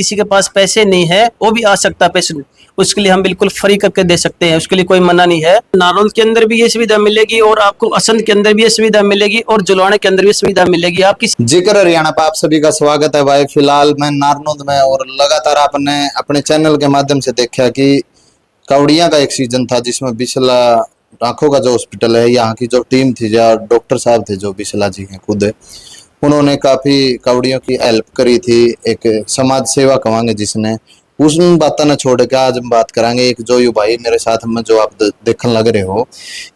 किसी के पास पैसे नहीं है वो भी आ सकता है पेशेंट, उसके लिए हम बिल्कुल फ्री करके दे सकते हैं, उसके लिए कोई मना नहीं है। नारनौल के अंदर भी ये सुविधा मिलेगी और आपको असंध के अंदर भी ये सुविधा मिलेगी और जुलवाने के अंदर भी सुविधा मिलेगी। आपकी जिक्र हरियाणा पर आप सभी का स्वागत है भाई। फिलहाल मैं नारनौल में और लगातार आपने अपने चैनल के माध्यम से देखा कि कावड़िया का एक सीजन था जिसमें बिसला आंखों का जो हॉस्पिटल है, यहाँ की जो टीम थी, जो डॉक्टर साहब थे, जो बिसला जी हैं खुद, उन्होंने काफी कावड़ियों की हेल्प करी थी। एक समाज सेवा कहेंगे जिसने, उस बातों ने छोड़ के आज हम बात करेंगे एक जो यू भाई मेरे साथ में जो आप देखने लग रहे हो।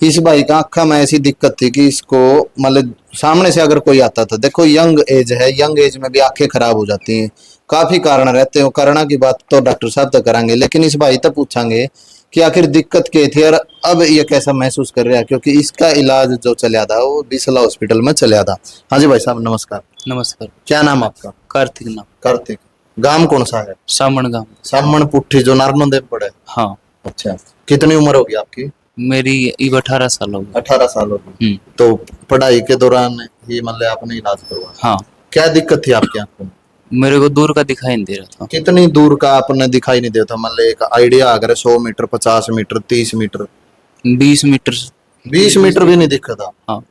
इस भाई का आंखा में ऐसी दिक्कत थी कि इसको मतलब सामने से अगर कोई आता था, देखो यंग एज है, यंग एज में भी आंखें खराब हो जाती हैं, काफी कारण रहते हैं। कारण की बात तो डॉक्टर साहब तक करेंगे, लेकिन इस भाई तक पूछेंगे कि आखिर दिक्कत क्या थी और अब ये कैसा महसूस कर रहा है, क्योंकि इसका इलाज जो चला था वो बिसला हॉस्पिटल में चला था। हाँ जी भाई साहब, नमस्कार। नमस्कार। क्या नाम आपका? कार्तिक नाम। कार्तिक। गांव कौन सा है? सामण गांव। सामण पुट्ठी जो नारनौल देव पड़े। हाँ। अच्छा, कितनी उम्र होगी आपकी? मेरी 18 साल हो गई। 18 साल होगी। तो पढ़ाई के दौरान ही मतलब आपने इलाज करवाया? हाँ। क्या दिक्कत थी आपकी आंखों में? मेरे को दूर का दिखाई नहीं दे रहा था। कितनी दूर का आपने दिखाई नहीं देता? मतलब एक आइडिया अगर 100 metre, 50 metre, 30 metre, 20 metre. 20 metre भी नहीं दिखा था? हाँ।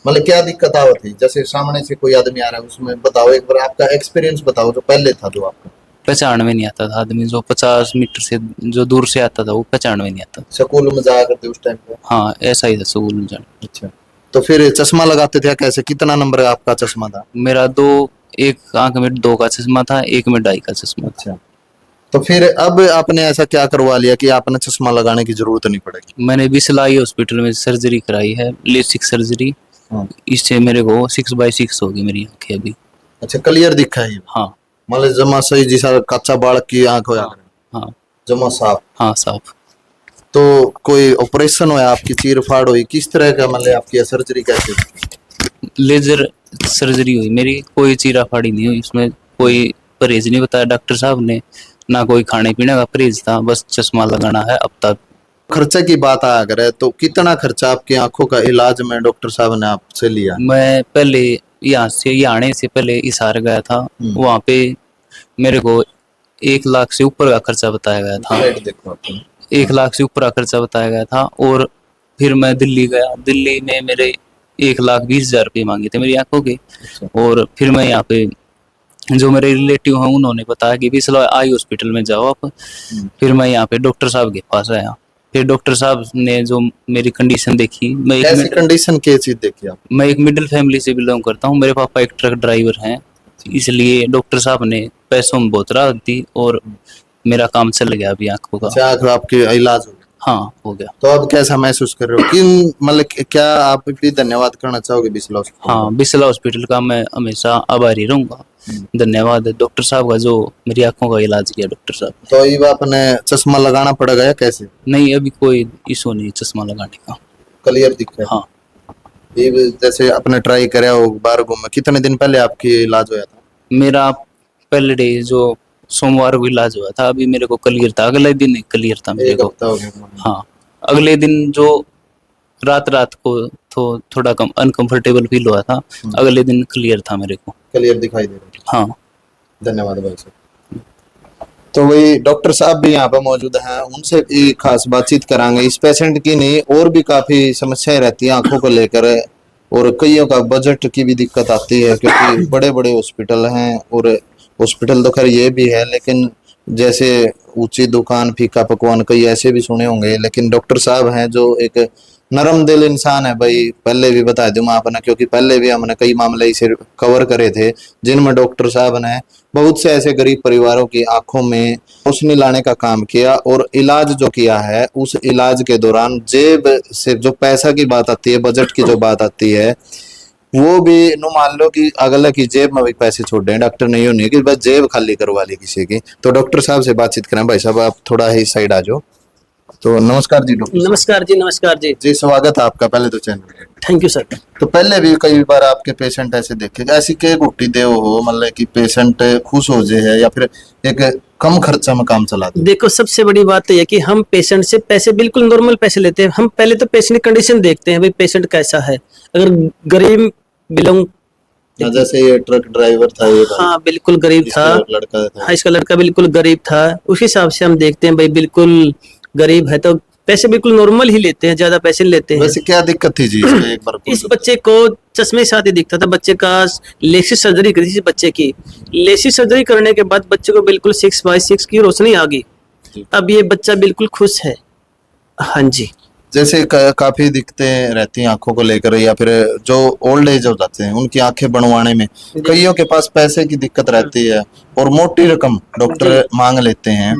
मतलब क्या दिक्कत आवत थी? जैसे सामने से कोई आदमी आ रहा है, उसमें बताओ एक बार आपका एक्सपीरियंस बताओ जो पहले था, जो आपका। पहचान में नहीं आता था आदमी, जो 50 मीटर से जो दूर से आता था वो पहचान में नहीं आता। स्कूल में जाया करते उस टाइम पे? हाँ, ऐसा ही था स्कूल में जाना। अच्छा, तो फिर चश्मा लगाते थे कैसे? कितना नंबर आपका चश्मा था? मेरा एक आंख में 2 का चश्मा था, एक में 2.5 का चश्मा। अच्छा, तो फिर अब आपने ऐसा क्या करवा लिया कि आपने चश्मा लगाने की जरूरत नहीं पड़ेगी? मैंने बिसलाई हॉस्पिटल में सर्जरी कराई है, लेसिक सर्जरी। इससे मेरे को 6/6 होगी मेरी आंखें अभी। अच्छा, क्लियर दिखा है? हाँ। मतलब जमा सही, जैसा कच्चा बालक की आंख होया? हाँ। जमा साफ? हाँ, साफ। तो कोई ऑपरेशन हुआ आपकी? चीर फाड़ हुई? किस तरह का मतलब आपकी सर्जरी कैसे? लेजर सर्जरी हुई मेरी, कोई चीरा फाड़ी नहीं हुई, इसमें कोई परहेज नहीं बताया डॉक्टर साहब ने, ना कोई खाने पीने का परहेज था, बस चश्मा लगाना है अब तक। खर्चे की बात आ करे तो कितना खर्चा आपकी आंखों का इलाज में डॉक्टर साहब ने आपसे लिया? मैं पहले यहाँ आने से पहले हिसार गया था, वहाँ पे मेरे को 1 लाख से ऊपर का खर्चा बताया गया था। देखो 1 लाख से ऊपर का खर्चा बताया गया था। और फिर मैं दिल्ली गया, दिल्ली में मेरे 1,20,000 रुपये मांगे थे मेरी आंखों के। और फिर मैं यहाँ पे जो मेरे रिलेटिव हैं उन्होंने बताया कि बिसला आई हॉस्पिटल में जाओ आप। फिर मैं यहाँ पे डॉक्टर साहब के पास आया। फिर डॉक्टर साहब ने जो मेरी कंडीशन देखी, मैं कैसी कंडीशन की चीज देखी आप? मैं एक मिडिल फैमिली से बिलोंग करता हूँ, मेरे पापा एक ट्रक ड्राइवर हैं, इसलिए डॉक्टर साहब ने पैसों में बहुत राहत दी और मेरा काम चल गया अभी आंखों का। अच्छा, आपके इलाज हो गया? हाँ, हो गया। तो अब कैसा महसूस कर रहे हो? किन मतलब क्या आप भी धन्यवाद करना चाहोगे बिसला हॉस्पिटल? हाँ, बिसला हॉस्पिटल का मैं हमेशा आभारी रहूंगा। धन्यवाद डॉक्टर साहब का जो मेरी आंखों का इलाज किया डॉक्टर साहब। तो ये आपने चश्मा लगाना पड़ेगा या कैसे? नहीं, अभी कोई इशू नहीं चश्मा लगाने का। क्लियर दिख रहा है? हाँ। ये जैसे आपने ट्राई कराया हो बार घूम, कितने दिन पहले आपकी इलाज हुआ था? मेरा पहले डे जो सोमवार को इलाज हुआ था, अभी मेरे को क्लियर था, अगले दिन क्लियर था मेरे को। हाँ, अगले दिन जो रात को तो थोड़ा कम अनकंफर्टेबल फील हुआ था, अगले दिन क्लियर था मेरे को। क्लियर दिखाई दे रहा है? हाँ। धन्यवाद भाई साहब। तो वही डॉक्टर साहब भी यहाँ पर मौजूद हैं, उनसे भी खास बातचीत करांगे। इस पेशेंट की नहीं और भी काफी समस्याएं रहती हैं आंखों को लेकर, और कईयों का बजट की भी दिक्कत आती है, क्योंकि बड़े बड़े हॉस्पिटल हैं। और हॉस्पिटल तो खैर ये भी है, लेकिन जैसे ऊंची दुकान, फीका पकवान, कई ऐसे भी सुने होंगे, लेकिन डॉक्टर साहब हैं जो एक नरम दिल इंसान है भाई। पहले भी बता दूं आपने, क्योंकि पहले भी हमने कई मामले इसे कवर करे थे जिनमें डॉक्टर साहब ने बहुत से ऐसे गरीब परिवारों की आंखों में रोशनी लाने का काम किया। और इलाज जो किया है, उस इलाज के दौरान जेब से जो पैसा की बात आती है, बजट की जो बात आती है, वो भी नो मान लो कि अगला की जेब में भी पैसे छोड़ दें, डॉक्टर नहीं होने की, बस जेब खाली करवा ली किसी की। तो डॉक्टर साहब से बातचीत करें। भाई साहब आप थोड़ा ही साइड आ जाओ। तो नमस्कार जी डॉक्टर। नमस्कार जी। नमस्कार जी। जी, स्वागत है आपका पहले तो चैनल में। Thank you sir. तो पहले भी कई बार आपके पेशेंट ऐसे देखे, ऐसी के गुट्टी दे हो मतलब कि पेशेंट खुश हो जाए या फिर एक कम खर्चा में काम चला दे? देखो, सबसे बड़ी बात तो यह कि हम पेशेंट से पैसे बिल्कुल नॉर्मल पैसे लेते हैं। हम पहले तो पेशेंट की कंडीशन देखते हैं, भाई पेशेंट कैसा है। अगर गरीब बिलोंग जैसे ये ट्रक ड्राइवर था ये भाई, हाँ बिल्कुल गरीब था। इसका लड़का था। हाँ इसका लड़का बिल्कुल गरीब था। उस हिसाब से हम देखते हैं भाई बिल्कुल गरीब है तो पैसे बिल्कुल नॉर्मल ही लेते हैं, ज्यादा पैसे नहीं लेते हैं। वैसे क्या दिक्कत थी जी इसमें, एक बार इस बच्चे को चश्मे के साथ ही दिखता था। बच्चे का लेसिस सर्जरी करी थी बच्चे की। लेसिस सर्जरी करने के बाद बच्चे को बिल्कुल 6/6 की रोशनी आ गई। अब ये बच्चा बिल्कुल खुश है। हाँ जी। जैसे काफी दिक्कतें रहती हैं आंखों को लेकर, या फिर जो ओल्ड एज हो जाते हैं उनकी आंखें बनवाने में कईयों के पास पैसे की दिक्कत रहती है और मोटी रकम डॉक्टर मांग लेते हैं,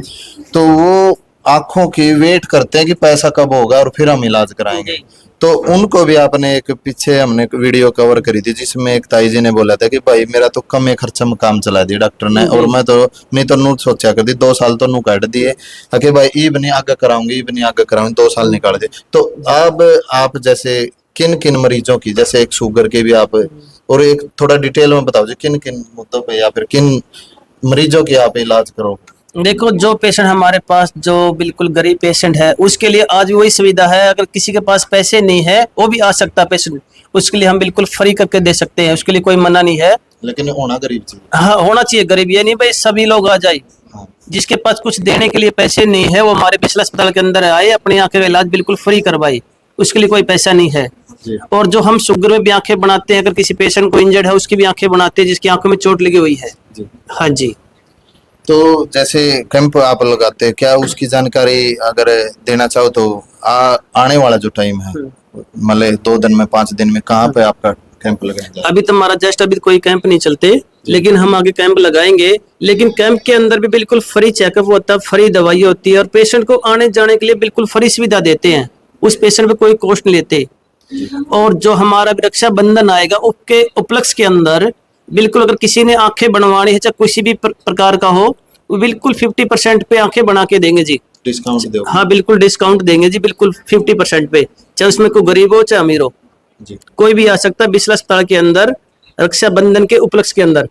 तो वो आंखों की वेट करते हैं कि पैसा कब होगा और फिर हम इलाज कराएंगे। तो उनको भी आपने एक पीछे हमने एक वीडियो कवर करी थी जिसमें एक ताई जी ने बोला था कि भाई मेरा तो कम खर्चा में काम चला दिया डॉक्टर ने, और मैं तो नहीं तो नू सोचा कर दी 2 साल तो नू काट दिए कि भाई ईब नहीं आगे कराऊंगी, ईब नहीं आगे कराऊंगी, 2 साल निकाल दिए। तो अब आप जैसे किन किन मरीजों की, जैसे एक शुगर के भी आप, और एक थोड़ा डिटेल में बताओ जी किन किन मुद्दों पे या फिर किन मरीजों की आप इलाज करो। देखो जो पेशेंट हमारे पास जो बिल्कुल गरीब पेशेंट है उसके लिए आज भी वही सुविधा है। अगर किसी के पास पैसे नहीं है वो भी आ सकता है पेशेंट, उसके लिए हम बिल्कुल फ्री करके दे सकते हैं, उसके लिए कोई मना नहीं है। लेकिन होना गरीब चाहिए। हाँ होना चाहिए गरीब, ये नहीं भाई सभी लोग आ जाए। हाँ। जिसके पास कुछ देने के लिए पैसे नहीं है वो हमारे बिस्ला अस्पताल के अंदर आए, अपनी आंखें का इलाज बिल्कुल फ्री करवाए, उसके लिए कोई पैसा नहीं है। जी। और जो हम शुगर में भी आंखें बनाते हैं, अगर किसी पेशेंट को इंजर्ड है उसकी भी आंखें बनाते हैं जिसकी आंखों में चोट लगी हुई है। जी। हाँ जी। तो जैसे कैंप आप लगाते हैं, क्या उसकी जानकारी अगर देना चाहो तो आने वाला जो टाइम है मतलब 2 दिन में 5 दिन में कहाँ पे आपका कैंप लगाएंगे? अभी तो हमारा जस्ट अभी कोई कैंप नहीं चलते, लेकिन हम आगे कैंप लगाएंगे। लेकिन कैंप के अंदर भी बिल्कुल फ्री चेकअप होता है, फ्री दवाई होती है और पेशेंट को आने जाने के लिए बिल्कुल फ्री सुविधा देते हैं, उस पेशेंट पे कोई कॉस्ट नहीं लेते। और जो हमारा रक्षाबंधन आएगा उसके उपलक्ष्य के अंदर बिल्कुल अगर किसी ने आंखें बनवानी है चाहे किसी भी प्रकार का हो, वो बिल्कुल 50% पे आंखें बना के देंगे जी। डिस्काउंट दो? हाँ बिल्कुल डिस्काउंट देंगे जी, बिल्कुल 50% पे, चाहे उसमें कोई गरीब हो चाहे अमीर हो, जी। कोई भी आ सकता है बिस्ला अस्पताल के अंदर रक्षाबंधन के उपलक्ष्य के अंदर।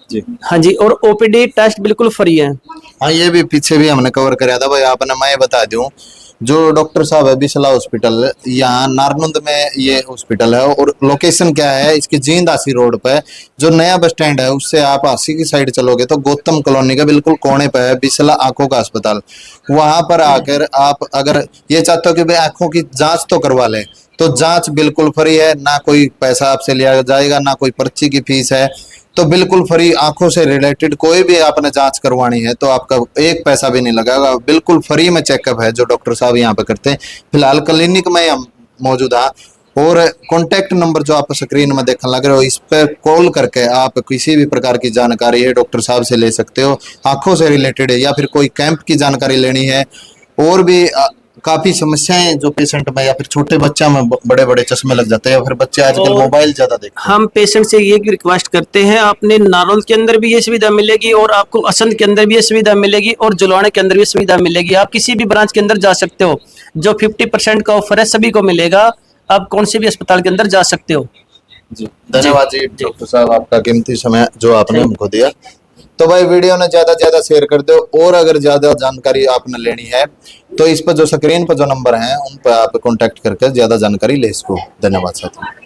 जी। हाँ जी। और ओपीडी टेस्ट बिल्कुल फ्री है। हाँ ये भी पीछे भी हमने कवर कराया था भाई, आपने मैं बता दूं जो डॉक्टर साहब है बिस्ला हॉस्पिटल यहाँ नारनुंद में ये हॉस्पिटल है, और लोकेशन क्या है इसकी जींद आसी रोड पे, जो नया बस स्टैंड है उससे आप आसी की साइड चलोगे तो गौतम कॉलोनी का बिल्कुल कोने पे है बिस्ला आंखों का अस्पताल। वहां पर आकर आप अगर ये चाहते हो कि भाई आंखों की जांच तो करवा ले, तो जांच बिल्कुल फ्री है, ना कोई पैसा आपसे लिया जाएगा, ना कोई पर्ची की फीस है, तो बिल्कुल फ्री। आंखों से रिलेटेड कोई भी आपने जांच करवानी है तो आपका एक पैसा भी नहीं लगेगा, बिल्कुल फ्री में चेकअप है जो डॉक्टर साहब यहाँ पे करते हैं। फिलहाल क्लिनिक में हम मौजूद हैं, और कॉन्टैक्ट नंबर जो आप स्क्रीन में देखने लग रहे हो इस पर कॉल करके आप किसी भी प्रकार की जानकारी है डॉक्टर साहब से ले सकते हो, आंखों से रिलेटेड है या फिर कोई कैंप की जानकारी लेनी है, और भी काफी समस्याएं जो पेशेंट में, या फिर छोटे बच्चा में बड़े बड़े चश्मे लग जाते हैं, या फिर बच्चे आजकल मोबाइल ज्यादा देखते हैं। हम पेशेंट से ये रिक्वेस्ट करते हैं, आपने नारोल के अंदर भी ये सुविधा मिलेगी और आपको असंध के अंदर भी ये सुविधा मिलेगी और जुलवाने के अंदर भी सुविधा मिलेगी। आप किसी भी ब्रांच के अंदर जा सकते हो, जो 50% का ऑफर है सभी को मिलेगा, आप कौन से भी अस्पताल के अंदर जा सकते हो। जी धन्यवाद जी डॉक्टर साहब, आपका कीमती समय जो आपने हमको दिया। तो भाई वीडियो ने ज्यादा से ज्यादा शेयर कर दो, और अगर ज्यादा जानकारी आपने लेनी है तो इस पर जो स्क्रीन पर जो नंबर है उन पर आप कांटेक्ट करके ज्यादा जानकारी ले सको। धन्यवाद साथियों।